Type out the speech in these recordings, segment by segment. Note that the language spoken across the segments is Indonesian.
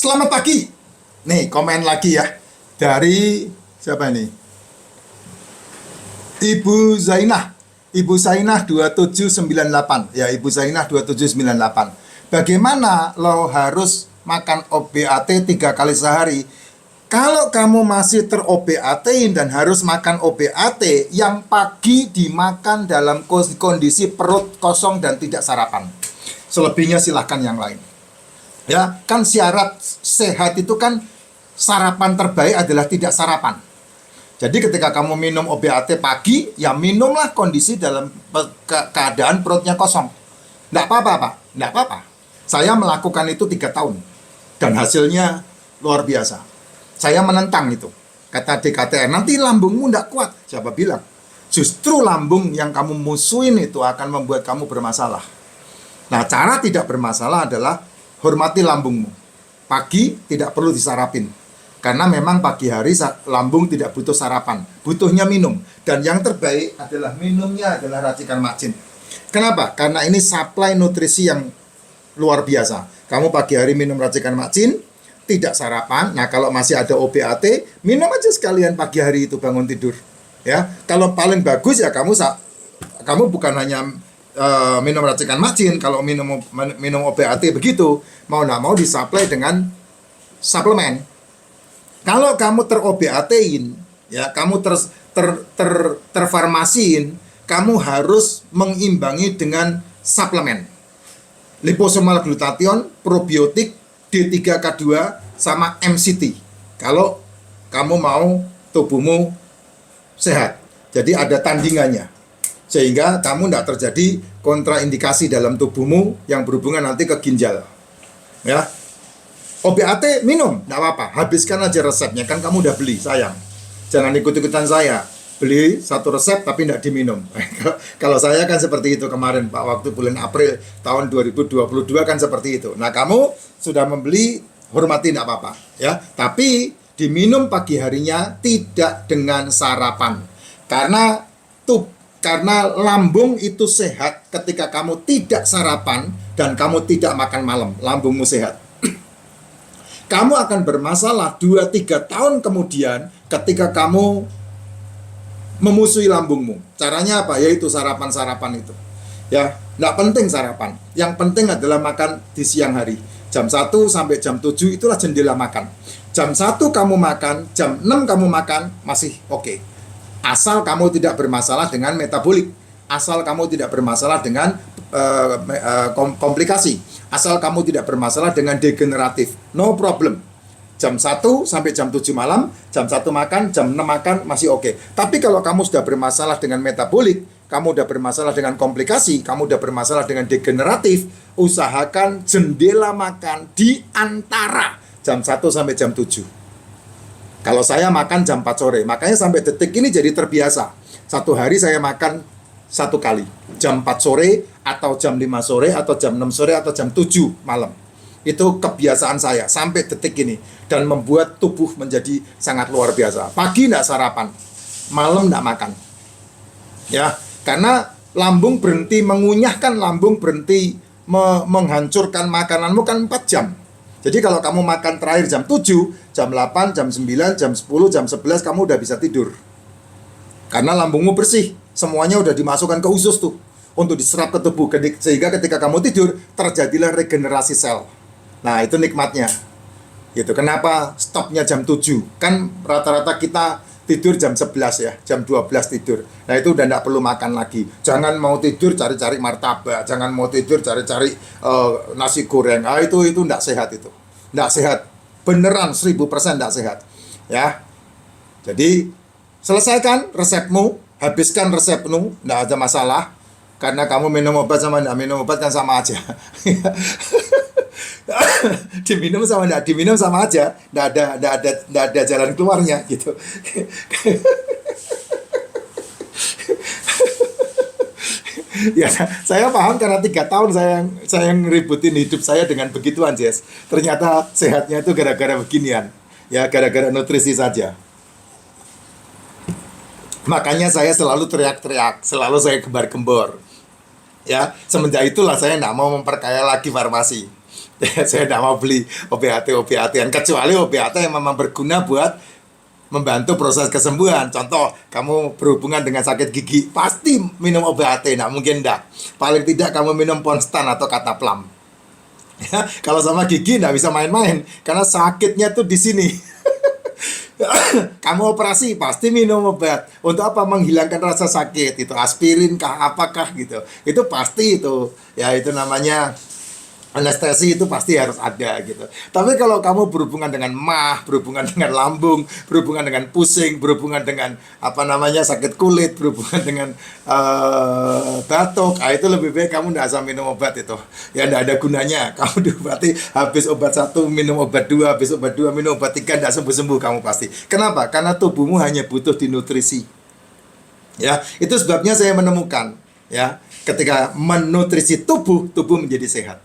Selamat pagi. Nih, komen lagi ya. Dari siapa ini? Ibu Zainah. Ibu Zainah 2798. Ya, Ibu Zainah 2798. Bagaimana lo harus makan OBAT 3 kali sehari? Kalau kamu masih ter-OBAT-in dan harus makan OBAT, yang pagi dimakan dalam kondisi perut kosong dan tidak sarapan. Selebihnya silahkan yang lain. Ya, kan syarat sehat itu kan sarapan terbaik adalah tidak sarapan. Jadi ketika kamu minum OBAT pagi, ya minumlah kondisi dalam keadaan perutnya kosong. Nggak apa-apa, Pak. Nggak apa-apa. Saya melakukan itu 3 tahun. Dan hasilnya luar biasa. Saya menentang itu. Kata DKTR, nanti lambungmu nggak kuat. Siapa bilang? Justru lambung yang kamu musuhin itu akan membuat kamu bermasalah. Nah, cara tidak bermasalah adalah hormati lambungmu. Pagi tidak perlu disarapin. Karena memang pagi hari lambung tidak butuh sarapan. Butuhnya minum. Dan yang terbaik adalah minumnya adalah racikan macin. Kenapa? Karena ini supply nutrisi yang luar biasa. Kamu pagi hari minum racikan macin, tidak sarapan. Nah, kalau masih ada OBAT, minum aja sekalian pagi hari itu bangun tidur. Ya, kalau paling bagus ya kamu bukan hanya minum racikan macin, kalau minum OBAT begitu, mau nggak mau disuplai dengan suplemen. Kalau kamu ter-OBAT-in, ya, kamu terfarmasiin, kamu harus mengimbangi dengan suplemen. Liposomal glutathione, probiotik, D3K2, sama MCT. Kalau kamu mau tubuhmu sehat. Jadi ada tandingannya. Sehingga kamu tidak terjadi kontraindikasi dalam tubuhmu yang berhubungan nanti ke ginjal. Ya. OBAT minum, tidak apa-apa. Habiskan aja resepnya, kan kamu udah beli, sayang. Jangan ikut-ikutan saya. Beli 1 resep tapi tidak diminum. Kalau saya kan seperti itu kemarin, Pak, waktu bulan April tahun 2022 kan seperti itu. Nah, kamu sudah membeli, hormati, tidak apa-apa. Ya. Tapi diminum pagi harinya tidak dengan sarapan. Karena lambung itu sehat ketika kamu tidak sarapan dan kamu tidak makan malam. Lambungmu sehat. Kamu akan bermasalah 2-3 tahun kemudian ketika kamu memusuhi lambungmu. Caranya apa? Yaitu sarapan-sarapan itu. Ya, nggak penting sarapan. Yang penting adalah makan di siang hari. Jam 1 sampai jam 7 itulah jendela makan. Jam 1 kamu makan, jam 6 kamu makan, masih oke. Asal kamu tidak bermasalah dengan metabolik. Asal kamu tidak bermasalah dengan komplikasi. Asal kamu tidak bermasalah dengan degeneratif. No problem. Jam 1 sampai jam 7 malam, jam 1 makan, jam 6 makan, masih oke. Tapi kalau kamu sudah bermasalah dengan metabolik, kamu sudah bermasalah dengan komplikasi, kamu sudah bermasalah dengan degeneratif, usahakan jendela makan di antara jam 1 sampai jam 7. Kalau saya makan jam 4 sore, makanya sampai detik ini jadi terbiasa. Satu hari saya makan 1 kali, jam 4 sore, atau jam 5 sore, atau jam 6 sore, atau jam 7 malam. Itu kebiasaan saya sampai detik ini. Dan membuat tubuh menjadi sangat luar biasa. Pagi tidak sarapan, malam tidak makan. Ya, karena lambung berhenti mengunyahkan, lambung berhenti menghancurkan makananmu kan 4 jam. Jadi kalau kamu makan terakhir jam 7, jam 8, jam 9, jam 10, jam 11, kamu udah bisa tidur. Karena lambungmu bersih. Semuanya udah dimasukkan ke usus tuh untuk diserap ke tubuh, sehingga ketika kamu tidur terjadilah regenerasi sel. Nah, itu nikmatnya. Gitu. Kenapa stopnya jam 7? Kan rata-rata kita tidur jam 11 ya, jam 12 tidur. Nah, itu udah nggak perlu makan lagi. Jangan mau tidur cari-cari martabak, jangan mau tidur cari-cari nasi goreng. Ah, itu nggak sehat itu. Nggak sehat. Beneran 1000% nggak sehat. Ya. Jadi selesaikan resepmu, habiskan resepmu, nggak ada masalah. Karena kamu minum obat sama nggak minum obat kan sama aja. Diminum sama nggak diminum sama aja. Nggak ada jalan keluarnya gitu. Ya, saya paham karena 3 tahun saya ngeributin hidup saya dengan begituan, Jess. Ternyata sehatnya itu gara-gara beginian. Ya, gara-gara nutrisi saja. Makanya saya selalu teriak-teriak, selalu saya gembar-gembor. Ya, semenjak itulah saya tidak mau memperkaya lagi farmasi. Saya tidak mau beli obat-obatan kecuali obat yang memang berguna buat membantu proses kesembuhan. Contoh, kamu berhubungan dengan sakit gigi, pasti minum obat, nggak mungkin enggak. Paling tidak kamu minum Ponstan atau Cataplam. Ya, kalau sama gigi nggak bisa main-main, karena sakitnya tuh di sini. Kamu operasi, pasti minum obat. Untuk apa? Menghilangkan rasa sakit. Itu aspirin kah, apakah gitu. Itu pasti itu. Ya, itu namanya anestesi, itu pasti harus ada gitu. Tapi kalau kamu berhubungan dengan berhubungan dengan lambung, berhubungan dengan pusing, berhubungan dengan apa namanya sakit kulit, berhubungan dengan batuk, itu lebih baik kamu tidak usah minum obat itu. Ya tidak ada gunanya. Kamu diobati, habis obat 1 minum obat 2, habis obat 2 minum obat 3, tidak sembuh-sembuh kamu pasti. Kenapa? Karena tubuhmu hanya butuh dinutrisi. Ya, itu sebabnya saya menemukan ya, ketika menutrisi tubuh menjadi sehat.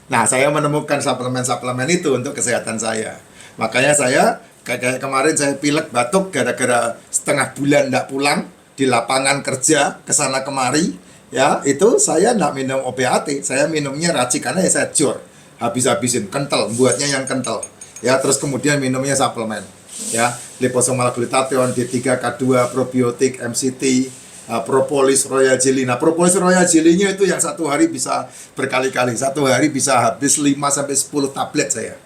Nah, saya menemukan suplemen-suplemen itu untuk kesehatan saya. Makanya saya, kayak kemarin saya pilek batuk gara-gara setengah bulan tidak pulang, di lapangan kerja, kesana kemari, ya, itu saya tidak minum obat, saya minumnya racikannya ya saya jor. Habis-habisin, kental, buatnya yang kental. Ya, terus kemudian minumnya suplemen. Ya, liposomal glutathione, D3, K2, probiotik, MCT, propolis royal jelly. Nah, propolis royal jelly-nya itu yang satu hari bisa berkali-kali. Satu hari bisa habis 5-10 tablet saya.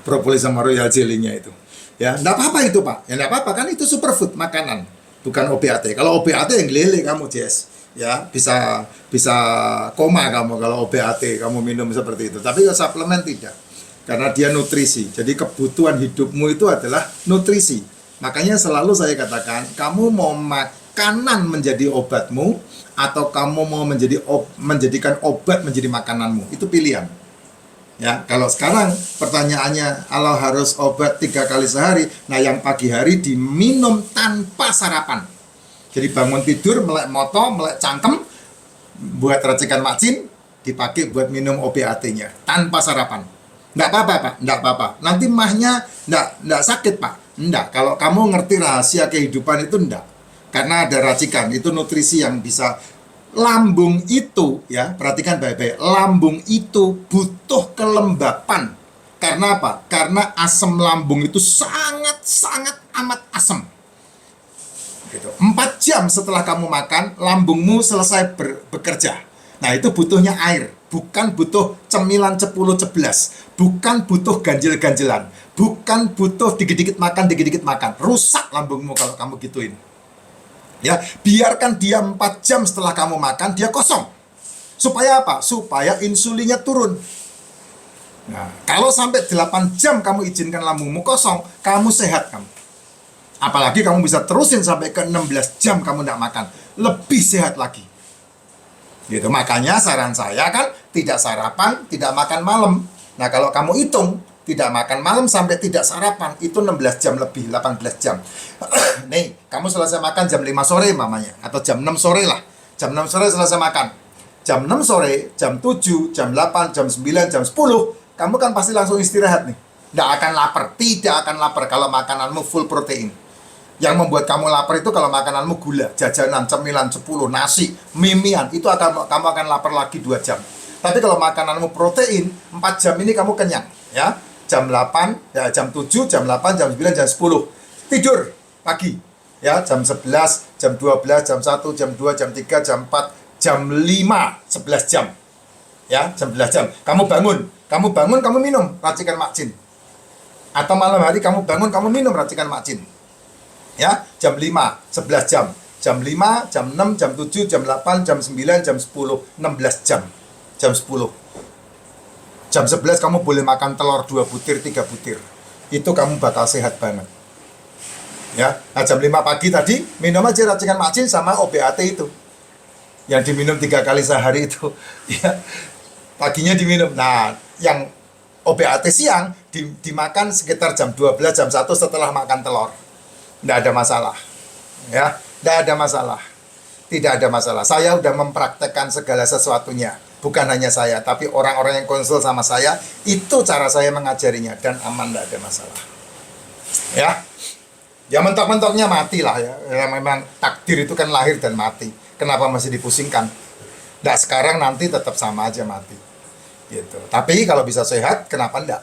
Propolis sama royal jelly-nya itu. Ya, enggak apa-apa itu, Pak. Ya enggak apa-apa, kan itu superfood, makanan. Bukan OBAT. Kalau OBAT yang lele kamu, Jess. Ya, bisa koma kamu kalau OBAT kamu minum seperti itu. Tapi kalau suplemen tidak. Karena dia nutrisi. Jadi kebutuhan hidupmu itu adalah nutrisi. Makanya selalu saya katakan, kamu mau makanan menjadi obatmu atau kamu mau menjadikan obat menjadi makananmu, itu pilihan. Ya, kalau sekarang pertanyaannya, kalau harus obat 3 kali sehari, nah yang pagi hari diminum tanpa sarapan. Jadi bangun tidur, melek moto, melek cangkem, buat racikan macin, dipakai buat minum OBAT-nya tanpa sarapan. Nggak apa-apa, Pak, nggak apa-apa. Nanti mahnya nggak sakit, Pak. Nggak, kalau kamu ngerti rahasia kehidupan itu nggak. Karena ada racikan, itu nutrisi yang bisa. Lambung itu, ya, perhatikan baik-baik, lambung itu butuh kelembapan. Karena apa? Karena asam lambung itu sangat amat asam. Gitu. 4 jam setelah kamu makan, lambungmu selesai bekerja. Nah, itu butuhnya air, bukan butuh cemilan 10-11, bukan butuh ganjil-ganjilan, bukan butuh dikit-dikit makan. Rusak lambungmu kalau kamu gituin. Ya, biarkan dia 4 jam setelah kamu makan, dia kosong. Supaya apa? Supaya insulinnya turun. Nah, kalau sampai 8 jam kamu izinkan lambungmu kosong, kamu sehat kamu. Apalagi kamu bisa terusin sampai ke 16 jam kamu tidak makan. Lebih sehat lagi. Gitu. Makanya saran saya kan, tidak sarapan, tidak makan malam. Nah, kalau kamu hitung, tidak makan malam sampai tidak sarapan, itu 16 jam lebih, 18 jam. Nih, kamu selesai makan jam 5 sore mamanya, atau jam 6 sore lah. Jam 6 sore selesai makan. Jam 6 sore, jam 7, jam 8, jam 9, jam 10, kamu kan pasti langsung istirahat nih. Tidak akan lapar kalau makananmu full protein. Yang membuat kamu lapar itu kalau makananmu gula, jajanan, cemilan, 10, nasi, mimian, itu kamu akan lapar lagi 2 jam. Tapi kalau makananmu protein, 4 jam ini kamu kenyang, ya. Jam 8, ya, jam 7, jam 8, jam 9, jam 10. Tidur pagi. Ya, jam 11, jam 12, jam 1, jam 2, jam 3, jam 4, jam 5, 11 jam. Ya, jam 11 jam. Kamu bangun, kamu minum racikan makcin. Atau malam hari kamu bangun, kamu minum racikan makcin. Ya, jam 5, 11 jam. Jam 5, jam 6, jam 7, jam 8, jam 9, jam 10, 16 jam. Jam 10. Jam 11 kamu boleh makan telur 2 butir, 3 butir. Itu kamu bakal sehat banget. Ya, nah jam 5 pagi tadi minum aja racikan macin sama OBAT itu. Yang diminum 3 kali sehari itu. Ya. Paginya diminum. Nah, yang OBAT siang dimakan sekitar jam 12, jam 1 setelah makan telur. Tidak ada masalah. Ya, tidak ada masalah. Tidak ada masalah. Saya udah mempraktekkan segala sesuatunya. Bukan hanya saya, tapi orang-orang yang konsul sama saya, itu cara saya mengajarinya, dan aman, tidak ada masalah. Ya, ya mentok-mentoknya matilah ya. Ya memang takdir itu kan lahir dan mati. Kenapa masih dipusingkan? Nah, sekarang nanti tetap sama aja mati. Gitu. Tapi kalau bisa sehat, kenapa enggak?